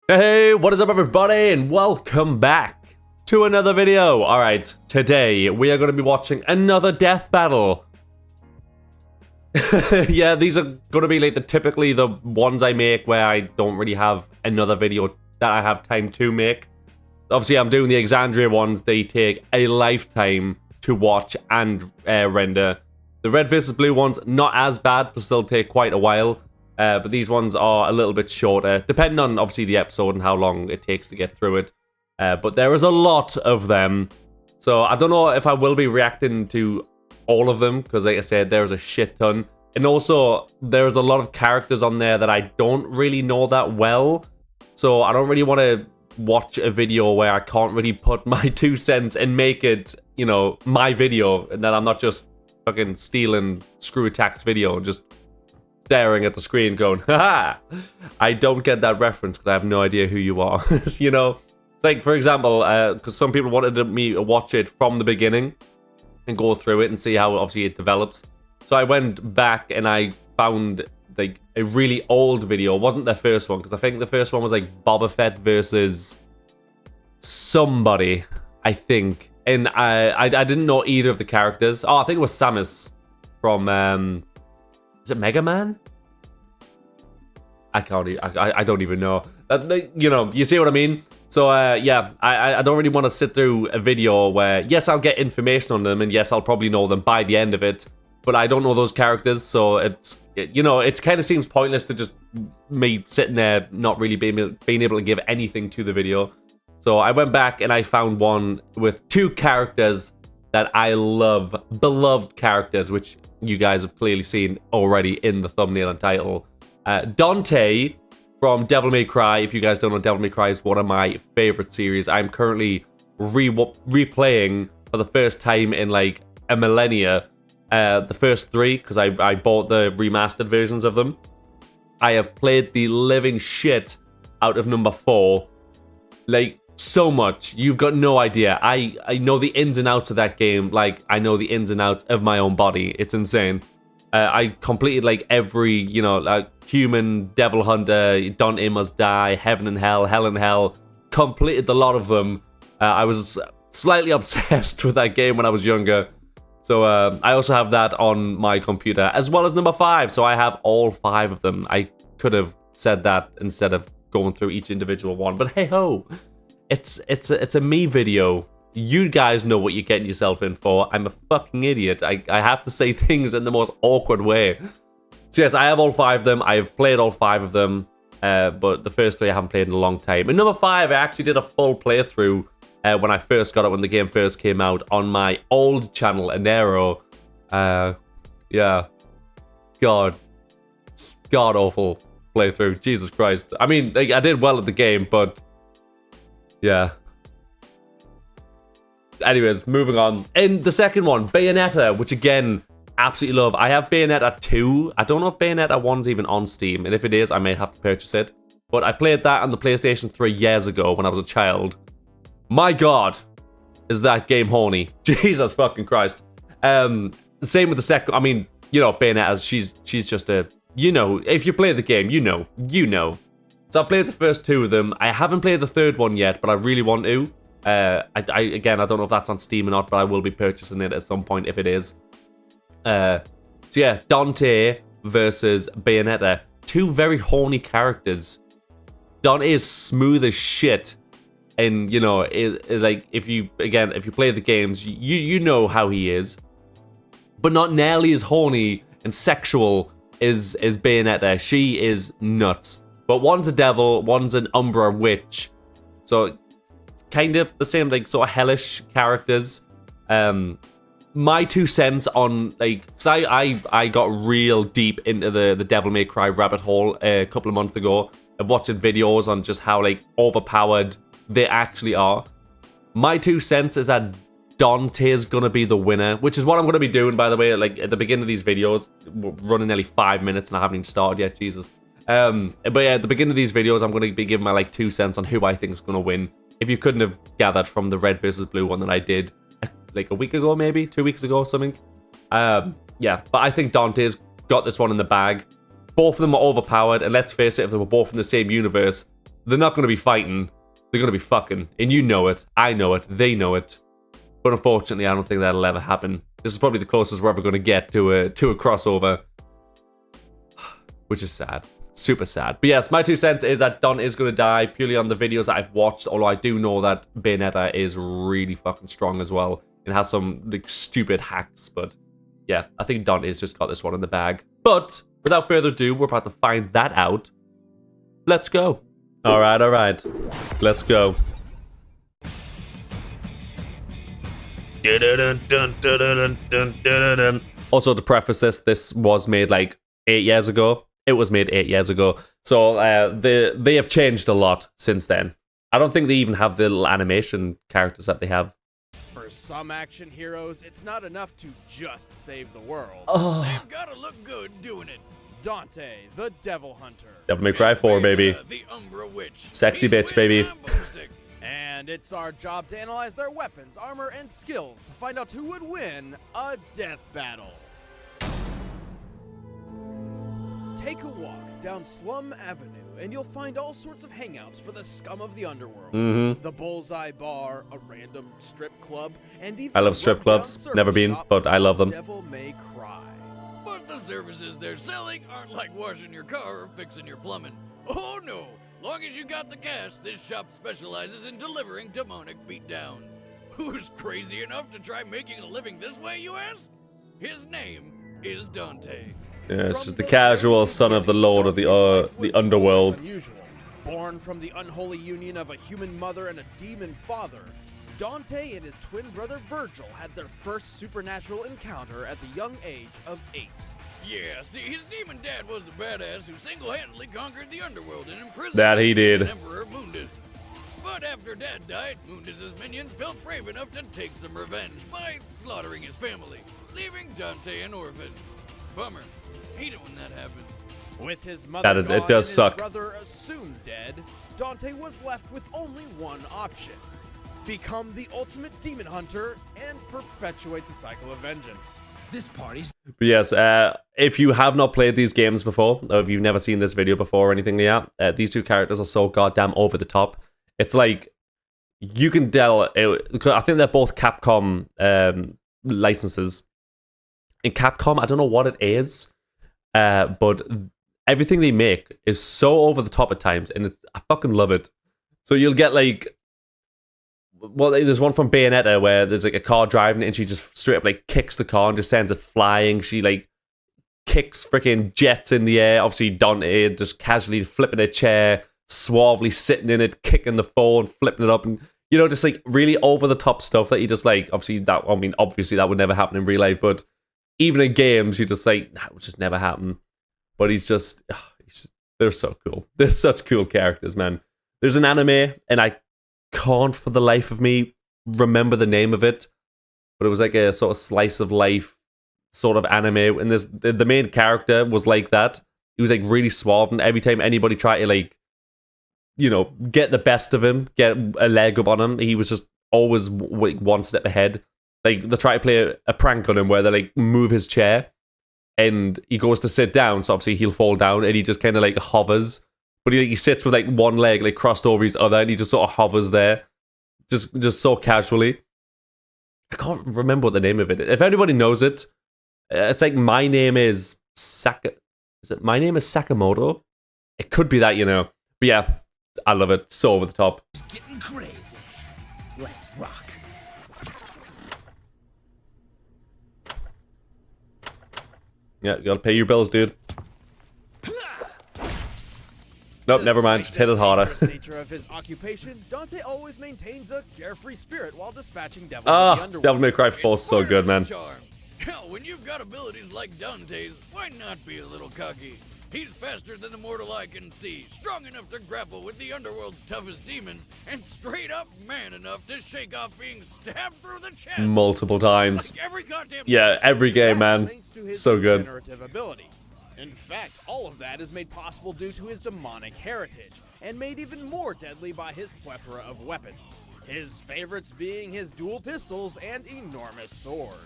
Hey, what is up everybody, and welcome back to another video. Alright, today we are going to be watching another death battle. Yeah, these are going to be like typically the ones I make where I don't really have another video that I have time to make. Obviously, I'm doing the Exandria ones. They take a lifetime to watch and render. The red versus blue ones, not as bad, but still take quite a while. But these ones are a little bit shorter, depending on, obviously, the episode and how long it takes to get through it. But there is a lot of them. So I don't know if I will be reacting to all of them, because like I said, there's a shit ton. And also, there's a lot of characters on there that I don't really know that well. So I don't really want to watch a video where I can't really put my 2 cents and make it, you know, my video. And that I'm not just fucking stealing Screw Attack's video and just staring at the screen going, haha, I don't get that reference because I have no idea who you are. You know, it's like, for example, because some people wanted me to watch it from the beginning and go through it and see how obviously it develops. So I went back and I found like a really old video. It wasn't the first one, because I think the first one was like Boba Fett versus somebody, I think. And I didn't know either of the characters. Oh, I think it was Samus from is it Mega Man? I don't even know. You know, you see what I mean? So, yeah, I don't really want to sit through a video where, yes, I'll get information on them, and yes, I'll probably know them by the end of it, but I don't know those characters, so you know, it kind of seems pointless to just me sitting there not really being able to give anything to the video. So I went back and I found one with 2 characters that I love, beloved characters, which you guys have clearly seen already in the thumbnail and title. Dante from Devil May Cry. If you guys don't know, Devil May Cry is one of my favorite series. I'm currently replaying for the first time in like a millennia the first 3, because I bought the remastered versions of them. I have played the living shit out of number 4. Like, so much. You've got no idea. I know the ins and outs of that game like I know the ins and outs of my own body. It's insane. I completed like every, you know, like Human, Devil Hunter, Dante Must Die, Heaven and Hell, Hell and Hell. Completed a lot of them. I was slightly obsessed with that game when I was younger. So I also have that on my computer, as well as number 5. So I have all 5 of them. I could have said that instead of going through each individual one, but hey ho. It's a me video. You guys know what you're getting yourself in for. I'm a fucking idiot. I have to say things in the most awkward way. So yes, I have all 5 of them. I have played all 5 of them. But the first 3 I haven't played in a long time. And number 5, I actually did a full playthrough when I first got it, when the game first came out, on my old channel, Anero. Yeah. God awful playthrough. Jesus Christ. I mean, I did well at the game, but yeah. Anyways, moving on. In the second one, Bayonetta, which again, absolutely love. I have Bayonetta 2. I don't know if Bayonetta 1's even on Steam, and if it is, I may have to purchase it. But I played that on the PlayStation 3 years ago when I was a child. My God, is that game horny. Jesus fucking Christ. Same with the second. I mean, you know, Bayonetta, she's just a, you know, if you play the game, you know. So I've played the first 2 of them. I haven't played the 3rd one yet, but I really want to. Again, I don't know if that's on Steam or not, but I will be purchasing it at some point if it is. So yeah, Dante versus Bayonetta. 2 very horny characters. Dante is smooth as shit. And, you know, it's like, if you play the games, you know how he is. But not nearly as horny and sexual as Bayonetta. She is nuts. But one's a devil, one's an Umbra witch. So, kind of the same, like, sort of hellish characters. My 2 cents on, like, because I got real deep into the Devil May Cry rabbit hole a couple of months ago of watching videos on just how, like, overpowered they actually are. My 2 cents is that Dante's gonna be the winner, which is what I'm gonna be doing, by the way. Like, at the beginning of these videos, we're running nearly 5 minutes and I haven't even started yet, Jesus. But yeah, at the beginning of these videos, I'm going to be giving my like 2 cents on who I think is going to win. If you couldn't have gathered from the red versus blue one that I did like a week ago, maybe 2 weeks ago or something. Yeah, but I think Dante's got this one in the bag. Both of them are overpowered, and let's face it, if they were both in the same universe, They're not going to be fighting. They're going to be fucking. And you know it. I know it. They know it. But unfortunately, I don't think that'll ever happen. This is probably the closest we're ever going to get to a crossover. Which is sad. Super sad. But yes, my 2 cents is that Dante is going to die purely on the videos that I've watched. Although I do know that Bayonetta is really fucking strong as well. It has some like stupid hacks. But yeah, I think Dante's just got this one in the bag. But without further ado, we're about to find that out. Let's go. All right. Let's go. Also, to preface this was made like 8 years ago. It was made 8 years ago. So they have changed a lot since then. I don't think they even have the little animation characters that they have. For some action heroes, it's not enough to just save the world. Oh. They've got to look good doing it. Dante, the Devil Hunter. Devil May Cry 4, baby. The Umbra Witch. Sexy bitch, baby. And it's our job to analyze their weapons, armor, and skills to find out who would win a death battle. Take a walk down Slum Avenue and you'll find all sorts of hangouts for the scum of the underworld. The Bullseye Bar, a random strip club, and even I love strip clubs. Never been, but I love them. Devil May Cry. But the services they're selling aren't like washing your car or fixing your plumbing. Oh no! Long as you got the cash, this shop specializes in delivering demonic beatdowns. Who's crazy enough to try making a living this way, you ask? His name is Dante. Yeah, it's just the casual son of the lord of the underworld. Born from the unholy union of a human mother and a demon father, Dante and his twin brother Virgil had their first supernatural encounter at the young age of 8. Yeah, see, his demon dad was a badass who single-handedly conquered the underworld and imprisoned that he did. Emperor Mundus. But after Dad died, Mundus's minions felt brave enough to take some revenge by slaughtering his family, leaving Dante an orphan. Bummer. Hate it when that happens. With his mother gone it does and suck. His brother soon dead, Dante was left with only one option: become the ultimate demon hunter and perpetuate the cycle of vengeance. This party's. But yes, if you have not played these games before, or if you've never seen this video before or anything like that, these two characters are so goddamn over the top. It's like, you can tell, I think they're both Capcom licenses. In Capcom, I don't know what it is, but everything they make is so over the top at times, and I fucking love it. So you'll get like, well, there's one from Bayonetta where there's like a car driving and she just straight up like kicks the car and just sends it flying. She like kicks freaking jets in the air. Obviously Dante just casually flipping a chair, suavely sitting in it, kicking the phone, flipping it up, and you know, just like really over the top stuff that you just like, obviously that would never happen in real life, but even in games, you just like, that would just never happen. But they're so cool. They're such cool characters, man. There's an anime, and I can't for the life of me remember the name of it, but it was like a sort of slice of life sort of anime, and the main character was like that. He was like really suave, and every time anybody tried to like, you know, get the best of him, get a leg up on him, he was just always one step ahead. Like, they try to play a prank on him where they like move his chair and he goes to sit down, so obviously he'll fall down, and he just kind of like hovers, but he sits with like one leg like crossed over his other, and he just sort of hovers there, just so casually. I can't remember what the name of it is. If anybody knows it, it's like My Name is My Name is Sakamoto? It could be that, you know. But yeah, I love it. So over the top. It's getting crazy. Let's rock. Yeah, you gotta pay your bills, dude. Nope, never mind. Just hit it harder. Nature of his occupation, Dante always maintains a carefree spirit while dispatching devils in the underworld. Devil May Cry 4 is so good, man. Hell, when you've got abilities like Dante's, why not be a little cocky? He's faster than the mortal eye can see, strong enough to grapple with the underworld's toughest demons, and straight up man enough to shake off being stabbed through the chest multiple times. Like every goddamn every game, man. So good. Ability. In fact, all of that is made possible due to his demonic heritage, and made even more deadly by his plethora of weapons. His favorites being his dual pistols and enormous sword.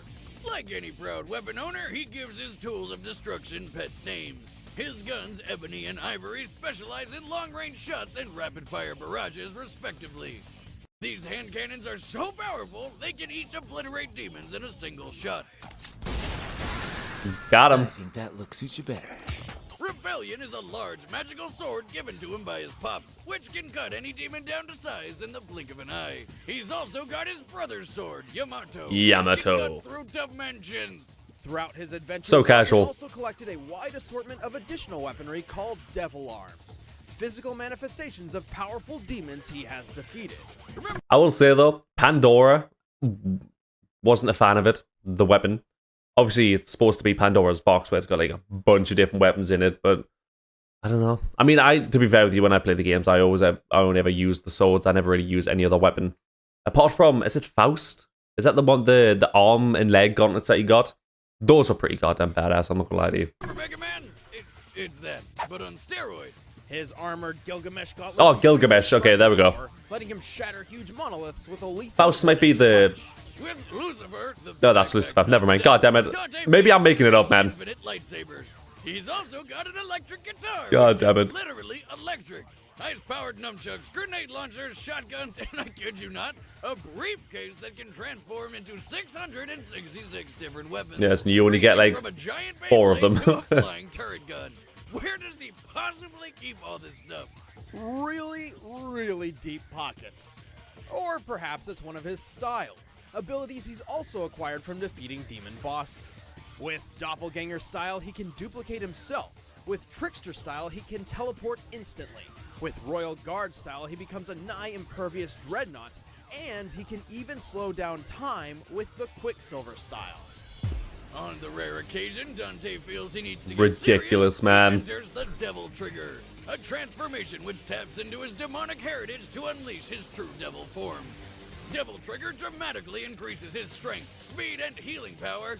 Like any proud weapon owner, he gives his tools of destruction pet names. His guns, Ebony and Ivory, specialize in long-range shots and rapid-fire barrages, respectively. These hand cannons are so powerful, they can each obliterate demons in a single shot. Got I him. think that look suits you better. Rebellion is a large magical sword given to him by his pops, which can cut any demon down to size in the blink of an eye. He's also got his brother's sword, Yamato. Yamato. Which can cut through dimensions. Throughout his adventures, So casual. he also collected a wide assortment of additional weaponry called Devil Arms, physical manifestations of powerful demons he has defeated. I will say though, Pandora wasn't a fan of it. The weapon. Obviously, it's supposed to be Pandora's box where it's got like a bunch of different weapons in it, but I don't know. I mean, to be fair with you, when I play the games, I only ever use the swords. I never really use any other weapon. Apart from, is it Faust? Is that the one, the arm and leg gauntlets that you got? Those are pretty goddamn badass, I'm not gonna lie to you. Mega Man, it's that, but on steroids. His armored Gilgamesh gauntlets. Oh, Gilgamesh, okay, there we go. Letting him shatter huge monoliths with a leap. Faust might be the... With Lucifer, the No, that's Lucifer. Never mind. God damn it. Maybe I'm making it up, man. Infinite lightsabers. He's also got an electric guitar. God damn it. Literally electric. Ice-powered nunchucks, grenade launchers, shotguns, and I kid you not, a briefcase that can transform into 666 different weapons. Yes, and you only get like From a giant 4 of them. Beyblade to a flying turret gun. Where does he possibly keep all this stuff? Really, really deep pockets. Or perhaps it's one of his styles, abilities he's also acquired from defeating demon bosses. With Doppelganger style, he can duplicate himself. With Trickster style, he can teleport instantly. With Royal Guard style, he becomes a nigh-impervious dreadnought, and he can even slow down time with the Quicksilver style. On the rare occasion, Dante feels he needs to get Ridiculous, serious, man. Enters the Devil Trigger, a transformation which taps into his demonic heritage to unleash his true devil form. Devil Trigger dramatically increases his strength, speed, and healing power,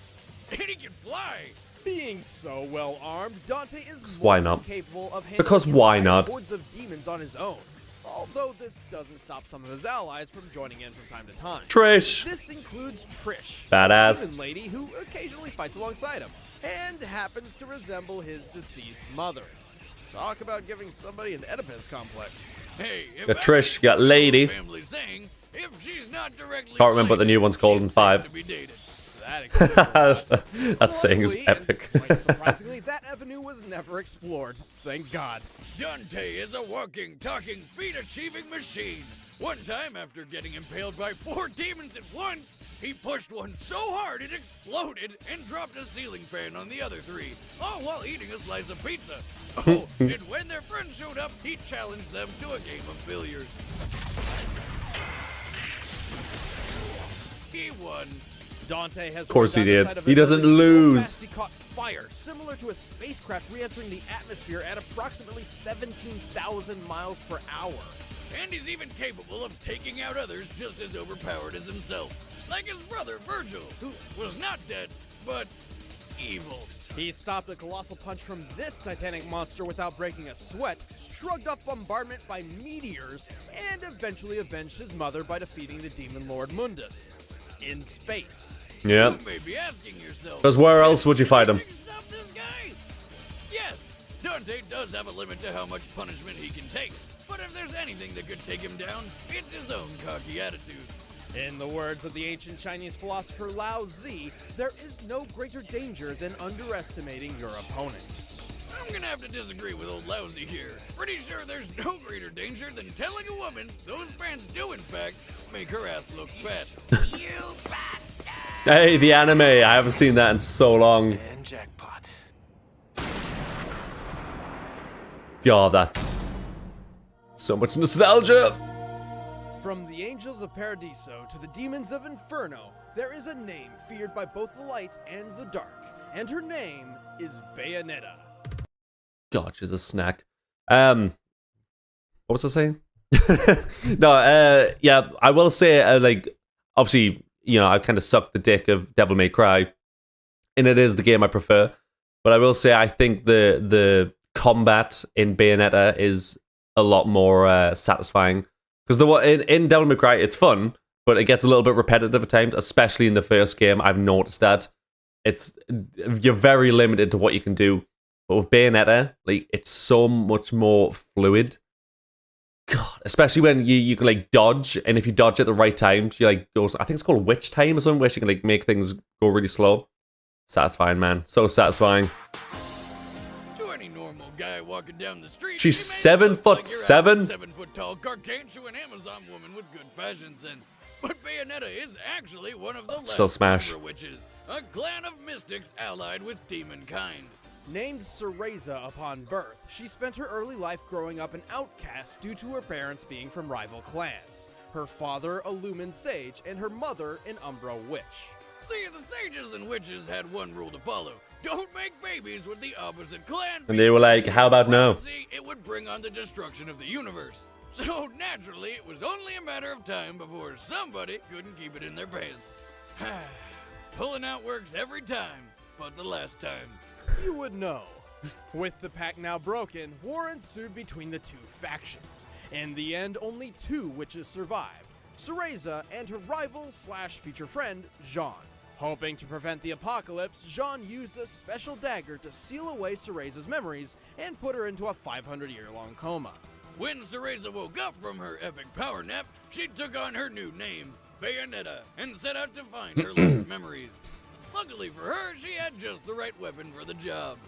and he can fly. Being so well armed, Dante is Why more than not? capable of handling Because why entire not? hordes of demons on his own. Although this doesn't stop some of his allies from joining in from time to time. Trish. This includes Trish, Badass. a demon lady who occasionally fights alongside him, and happens to resemble his deceased mother. Talk about giving somebody an Oedipus complex. Hey, if Got Trish, got Lady. family saying, if she's not directly Can't remember what the new one's called in she's safe 5. to be dated. That explains That saying is Luckily, and epic. quite surprisingly, that avenue was never explored. Thank God. Dante is a walking, talking, feat-achieving machine. One time, after getting impaled by 4 demons at once, he pushed one so hard it exploded and dropped a ceiling fan on the other 3, all while eating a slice of pizza. Oh, and when their friends showed up, he challenged them to a game of billiards. He won. Dante has Of course he rolled down the did. side of He a doesn't building so lose. fast he caught fire, similar to a spacecraft re-entering the atmosphere at approximately 17,000 miles per hour. And he's even capable of taking out others just as overpowered as himself. Like his brother Virgil, who was not dead, but evil. He stopped a colossal punch from this titanic monster without breaking a sweat, shrugged off bombardment by meteors, and eventually avenged his mother by defeating the demon lord Mundus. In space. Yeah. You may be asking yourself, Because where else would you fight him? "Can you stop this guy?" Yes, Dante does have a limit to how much punishment he can take. But if there's anything that could take him down, it's his own cocky attitude. In the words of the ancient Chinese philosopher Lao Tzu, there is no greater danger than underestimating your opponent. I'm gonna have to disagree with old Lousy here. Pretty sure there's no greater danger than telling a woman those pants do in fact make her ass look fat. You bastard! Hey, the anime. I haven't seen that in so long. And jackpot. God, that's so much nostalgia. From the angels of Paradiso to the demons of Inferno, there is a name feared by both the light and the dark, and her name is Bayonetta. God, she's a snack. What was I saying? No, yeah, I will say, like, obviously, you know, I kind of sucked the dick of Devil May Cry, and it is the game I prefer. But I will say, I think the combat in Bayonetta is a lot more satisfying because in Devil May Cry, it's fun, but it gets a little bit repetitive at times, especially in the first game. I've noticed that you're very limited to what you can do. But with Bayonetta, like, it's so much more fluid. God, especially when you can like dodge, and if you dodge at the right time, you like goes. I think it's called witch time or something, where she can like make things go really slow. Satisfying, man. So satisfying. To any normal guy walking down the street, She's you may look 7'7". like you're a 7 foot tall gargantuan Amazon woman with good fashion sense. But Bayonetta is actually one of the Still last smash. Umbra witches, a clan of mystics allied with demonkind. Named Cereza upon birth, she spent her early life growing up an outcast due to her parents being from rival clans. Her father, a Lumen Sage, and her mother, an Umbra Witch. See, the sages and witches had one rule to follow. Don't make babies with the opposite clan. And they were like, how about no? Prophecy, it would bring on the destruction of the universe. So naturally, it was only a matter of time before somebody couldn't keep it in their pants. Pulling out works every time, but the last time. You would know. With the pact now broken, war ensued between the two factions. In the end, only 2 witches survived, Cereza and her rival/future friend, Jean. Hoping to prevent the apocalypse, Jean used a special dagger to seal away Cereza's memories and put her into a 500-year-long coma. When Cereza woke up from her epic power nap, she took on her new name, Bayonetta, and set out to find her lost memories. Luckily for her, she had just the right weapon for the job.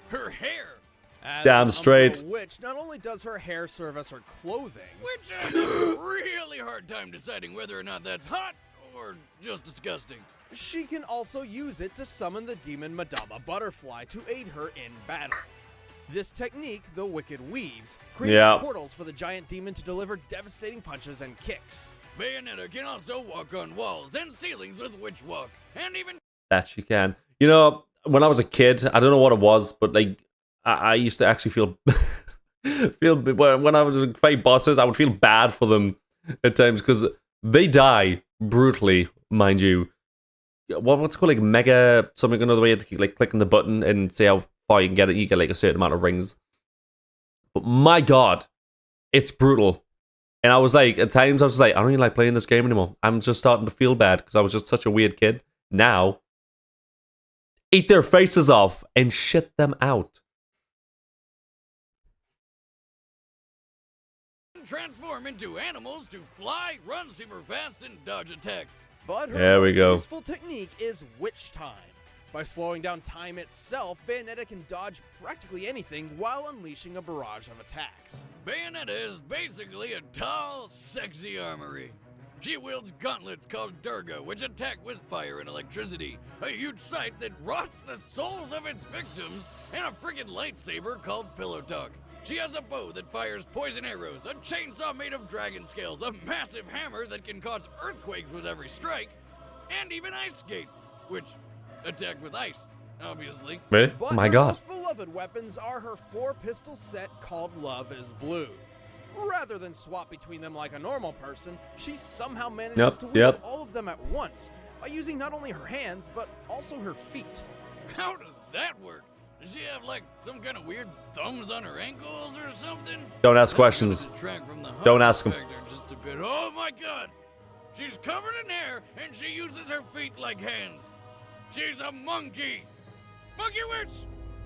Her hair. As Damn an straight. Umbra Witch, not only does her hair serve as her clothing, Which I have a really hard time deciding whether or not that's hot or just disgusting. she can also use it to summon the demon Madama Butterfly to aid her in battle. This technique, the Wicked Weaves, creates portals for the giant demon to deliver devastating punches and kicks. Bayonetta can also walk on walls and ceilings with Witch Walk, and even That she can. You know, when I was a kid, I don't know what it was, but like I used to actually feel when I would fight bosses, I would feel bad for them at times because they die brutally, mind you. What's it called, like mega something, another way to keep like clicking the button and see how far you can get it. You get like a certain amount of rings. But my God, it's brutal. And I was like, at times I was just like, I don't even like playing this game anymore. I'm just starting to feel bad because I was just such a weird kid. Now, eat their faces off and shit them out. transform into animals to fly, run super fast, and dodge attacks. But her There we most go. useful technique is Witch Time. By slowing down time itself, Bayonetta can dodge practically anything while unleashing a barrage of attacks. Bayonetta is basically a tall, sexy armory. She wields gauntlets called Durga, which attack with fire and electricity, a huge sight that rots the souls of its victims, and a friggin' lightsaber called Pillow Talk. She has a bow that fires poison arrows, a chainsaw made of dragon scales, a massive hammer that can cause earthquakes with every strike, and even ice skates, which attack with ice, obviously. Really? But My her God. most beloved weapons are her 4-pistol set called Love is Blue. Rather than swap between them like a normal person, she somehow manages to wield all of them at once by using not only her hands, but also her feet. How does that work? Does she have like some kind of weird thumbs on her ankles or something? Don't ask questions. Detract from the Don't ask 'em. factor just a bit. Oh my God! She's covered in hair and she uses her feet like hands. She's a monkey. Monkey witch.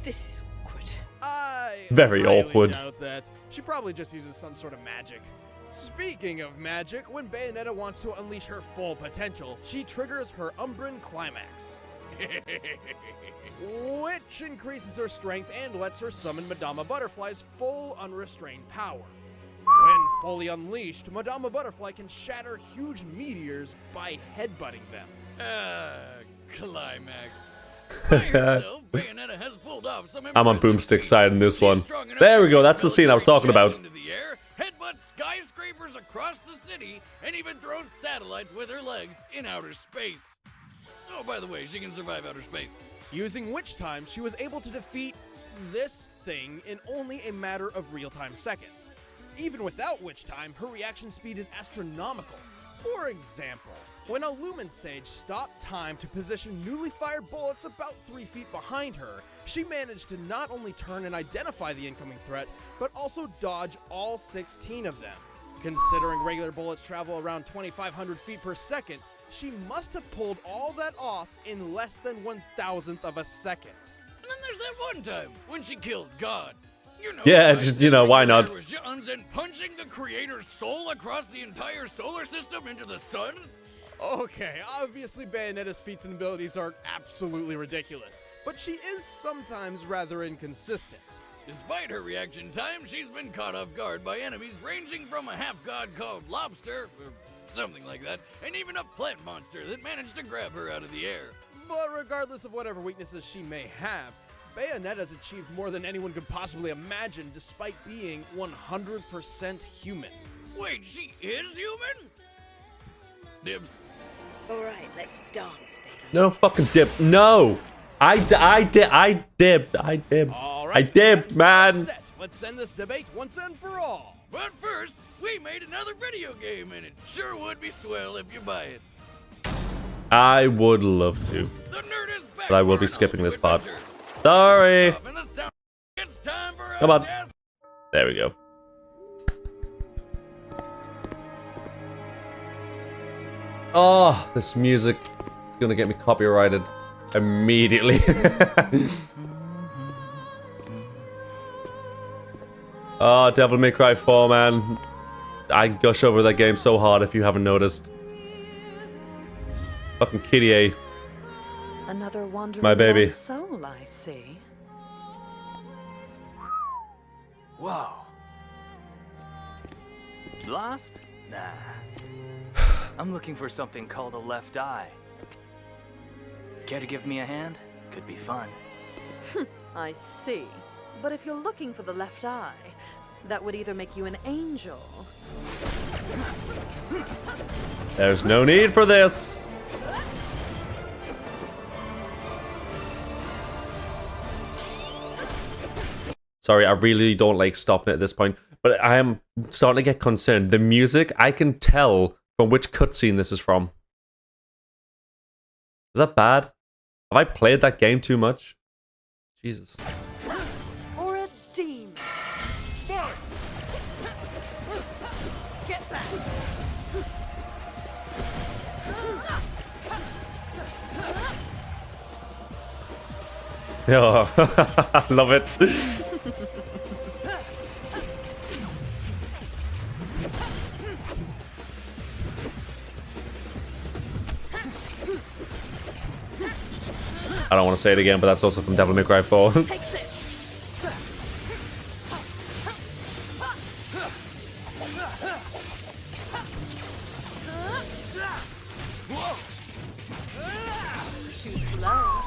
This is awkward. I Very highly awkward. doubt that. She probably just uses some sort of magic. Speaking of magic, when Bayonetta wants to unleash her full potential, she triggers her Umbran Climax, which increases her strength and lets her summon Madama Butterfly's full unrestrained power. When fully unleashed, Madama Butterfly can shatter huge meteors by headbutting them. Climax. By herself, Bayonetta has pulled off some I'm on impressive Boomstick side in this feats. one. She's strong enough There we to go, make that's the scene I was military talking jets about. into the air, headbutt skyscrapers across the city, and even throws satellites with her legs in outer space. Oh, by the way, she can survive outer space. Using Witch Time, she was able to defeat this thing in only a matter of real-time seconds. Even without Witch Time, her reaction speed is astronomical. For example, when a Lumen Sage stopped time to position newly fired bullets about 3 feet behind her, she managed to not only turn and identify the incoming threat, but also dodge all 16 of them. Considering regular bullets travel around 2,500 feet per second, she must have pulled all that off in less than 1,000th of a second. And then there's that one time when she killed God. You know, Yeah, by just, you know, why not? Jones and punching the creator's soul across the entire solar system into the sun? Okay, obviously Bayonetta's feats and abilities are absolutely ridiculous, but she is sometimes rather inconsistent. Despite her reaction time, she's been caught off guard by enemies ranging from a half-god called Lobster, or something like that, and even a plant monster that managed to grab her out of the air. But regardless of whatever weaknesses she may have, Bayonetta's achieved more than anyone could possibly imagine despite being 100% human. Wait, she is human? Dibs. All right, let's dance, baby. No fucking dip. No. I dibbed. All I right, dibbed, that's man. set. Let's end this debate once and for all. But first, we made another video game, and it sure would be swell if you buy it. I would love to, The Nerd is back but I will for be an skipping this all-new part. adventure. Sorry. And the sound- It's time for a Come on. death. There we go. Oh, this music is gonna get me copyrighted immediately. Oh, Devil May Cry 4, man. I gush over that game so hard if you haven't noticed. Fucking Kitty A. Another wandering My baby. lost soul, I see. Whoa. Lost? Nah. I'm looking for something called a left eye. Care to give me a hand? Could be fun. I see. But if you're looking for the left eye, that would either make you an angel. There's no need for this. Sorry, I really don't like stopping at this point, but I am starting to get concerned. The music, I can tell from which cutscene this is from. Is that bad? Have I played that game too much? Jesus. Or a demon. Get back! Oh, love it. I don't want to say it again, but that's also from Devil May Cry 4. Take this! Too slow.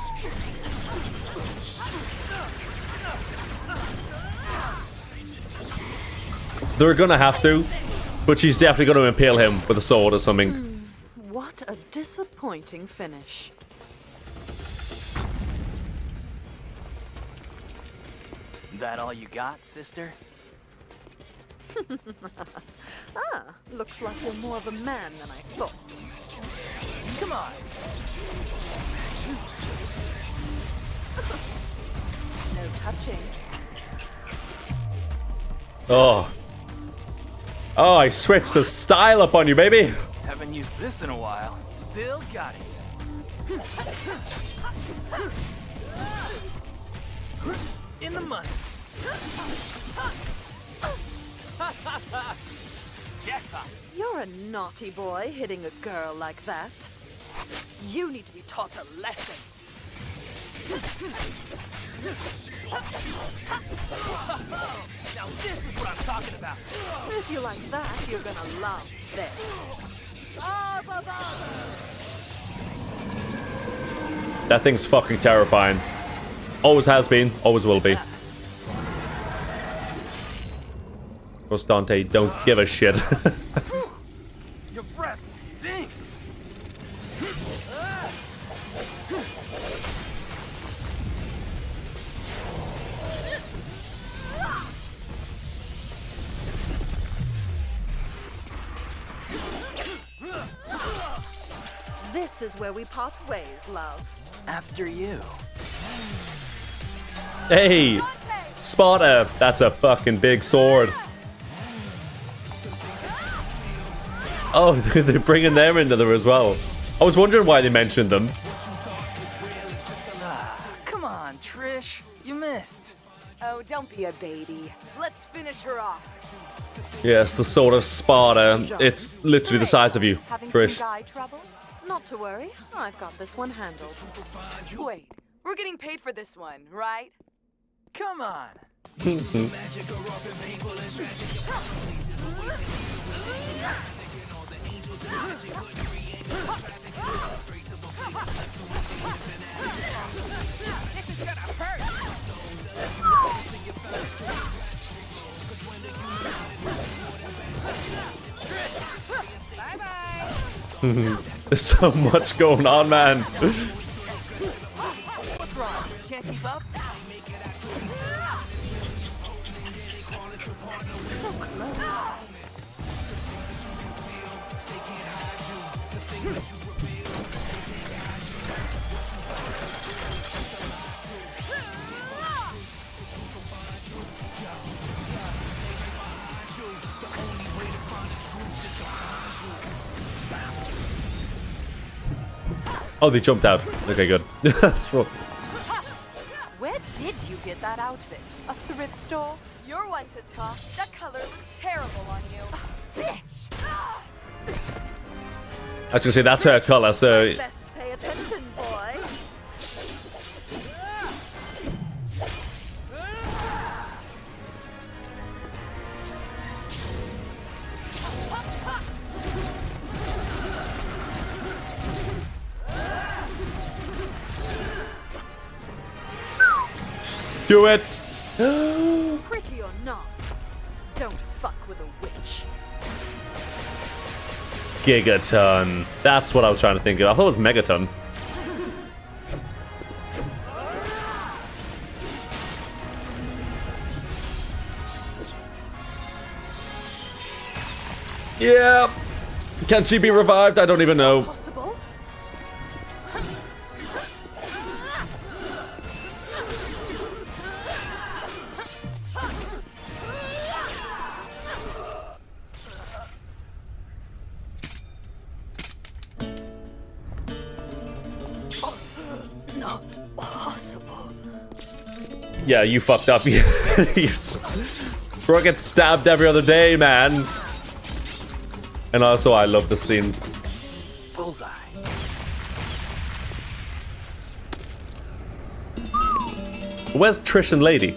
They're gonna have to, but she's definitely gonna impale him with a sword or something. What a disappointing finish. That all you got, sister? Looks like you're more of a man than I thought. Come on. No touching. Oh. Oh, I switched the style up on you, baby. Haven't used this in a while. Still got it. In the money. Jackpot. You're a naughty boy hitting a girl like that. You need to be taught a lesson. Now this is what I'm talking about. If you like that, you're gonna love this. That thing's fucking terrifying. Always has been, always will be. Of course, Dante, don't give a shit. Your breath stinks. This is where we part ways, love. After you. Hey, Sparta, that's a fucking big sword. Oh, they're bringing them into there as well. I was wondering why they mentioned them. Come on, Trish. You missed. Oh, don't be a baby. Let's finish her off. Yes, the sword of Sparta. It's literally the size of you, Having Trish. some guy trouble? Not to worry. I've got this one handled. Wait, we're getting paid for this one, right? Come on. There's so much going on, man. What's wrong? Can't keep up? Oh, they jumped out. Okay, good. That's what. Where did you get that outfit? A thrift store? You're one to talk. That color looks terrible on you. Bitch! I was gonna say that's her color, so Best pay attention, boy. do it. Pretty or not, don't fuck with a witch. Gigaton. That's what I was trying to think of. I thought it was Megaton. Yeah. Can she be revived? I don't even know. Possible? Not possible. Yeah, you fucked up. Bro gets stabbed every other day, man. And also, I love the scene. Bullseye. Where's Trish and Lady?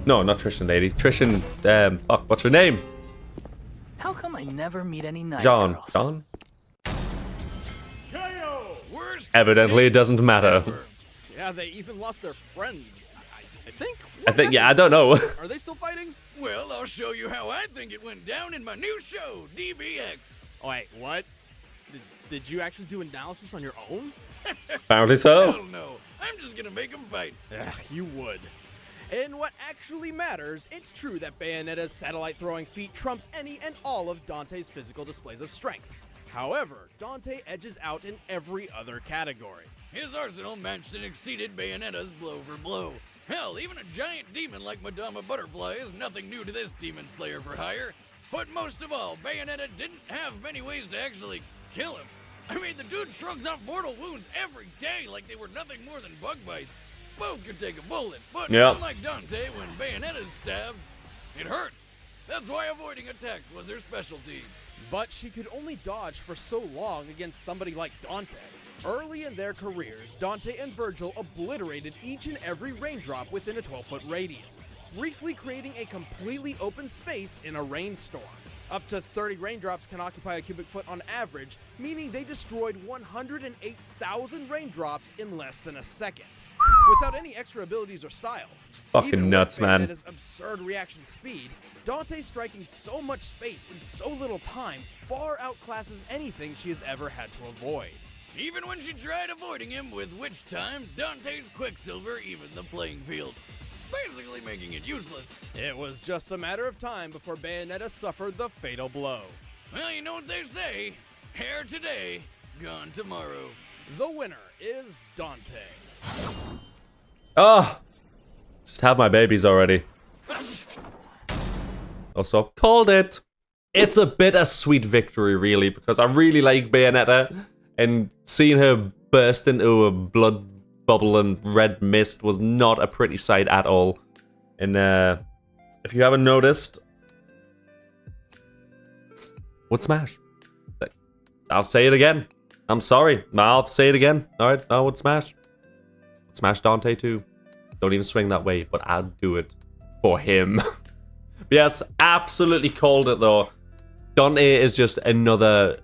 No, not Trish and Lady. Trish and, fuck, what's her name? How come I never meet any nice John. girls? John? Worst Evidently, it doesn't matter. Yeah, they even lost their friends. I think. I think, yeah, I don't know. Are they still fighting? Well, I'll show you how I think it went down in my new show, DBX. Oh, wait, what? Did you actually do analysis on your own? Apparently so. Hell no. I'm just gonna make them fight. Ugh, you would. In what actually matters, it's true that Bayonetta's satellite throwing feat trumps any and all of Dante's physical displays of strength. However, Dante edges out in every other category. His arsenal matched and exceeded Bayonetta's blow for blow. Hell, even a giant demon like Madama Butterfly is nothing new to this demon slayer for hire. But most of all, Bayonetta didn't have many ways to actually kill him. I mean, the dude shrugs off mortal wounds every day like they were nothing more than bug bites. Both could take a bullet, but unlike Dante, when Bayonetta's stabbed, it hurts. That's why avoiding attacks was her specialty. But she could only dodge for so long against somebody like Dante. Early in their careers, Dante and Virgil obliterated each and every raindrop within a 12-foot radius, briefly creating a completely open space in a rainstorm. Up to 30 raindrops can occupy a cubic foot on average, meaning they destroyed 108,000 raindrops in less than a second. Without any extra abilities or styles. It's fucking Even nuts, with man. Bayonetta's absurd reaction speed, Dante striking so much space in so little time far outclasses anything she has ever had to avoid. Even when she tried avoiding him, with which time Dante's Quicksilver evened the playing field, basically making it useless. It was just a matter of time before Bayonetta suffered the fatal blow. Well, you know what they say, hair today, gone tomorrow. The winner is Dante. Oh, just have my babies already. Also, called it. it's a bittersweet victory, really, because I really like Bayonetta, and seeing her burst into a blood bubble and red mist was not a pretty sight at all. And if you haven't noticed, would smash. I'll say it again. I'm sorry. I'll say it again. Alright, I would smash. Smash Dante too. Don't even swing that way, but I'd do it for him. Yes, absolutely called it though. Dante is just another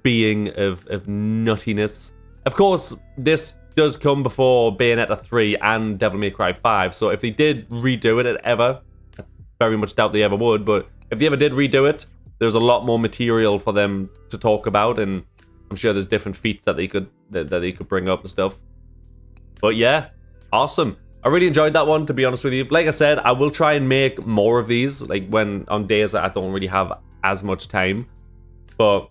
being of nuttiness. Of course, this does come before Bayonetta 3 and Devil May Cry 5, so if they did redo it ever, I very much doubt they ever would, but if they ever did redo it, there's a lot more material for them to talk about, and I'm sure there's different feats that they could bring up and stuff. But yeah, awesome. I really enjoyed that one, to be honest with you. Like I said, I will try and make more of these, like when on days that I don't really have as much time. But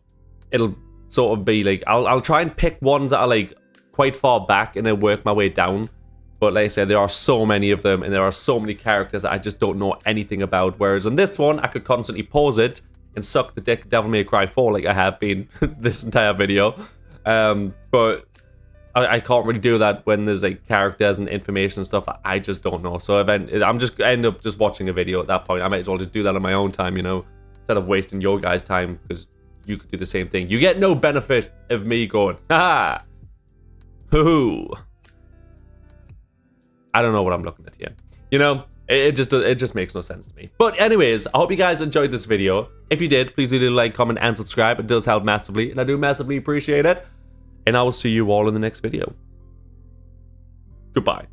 it'll sort of be like, I'll try and pick ones that are like quite far back and then work my way down. But like I said, there are so many of them and there are so many characters that I just don't know anything about. Whereas on this one, I could constantly pause it and suck the dick Devil May Cry 4 like I have been this entire video. But I can't really do that when there's like characters and information and stuff that I just don't know. So I'm just end up just watching a video at that point. I might as well just do that on my own time, you know, instead of wasting your guys' time, because you could do the same thing. You get no benefit of me going, ha, hoo. I don't know what I'm looking at here. You know, it just makes no sense to me. But anyways, I hope you guys enjoyed this video. If you did, please do like, comment, and subscribe. It does help massively, and I do massively appreciate it. And I will see you all in the next video. Goodbye.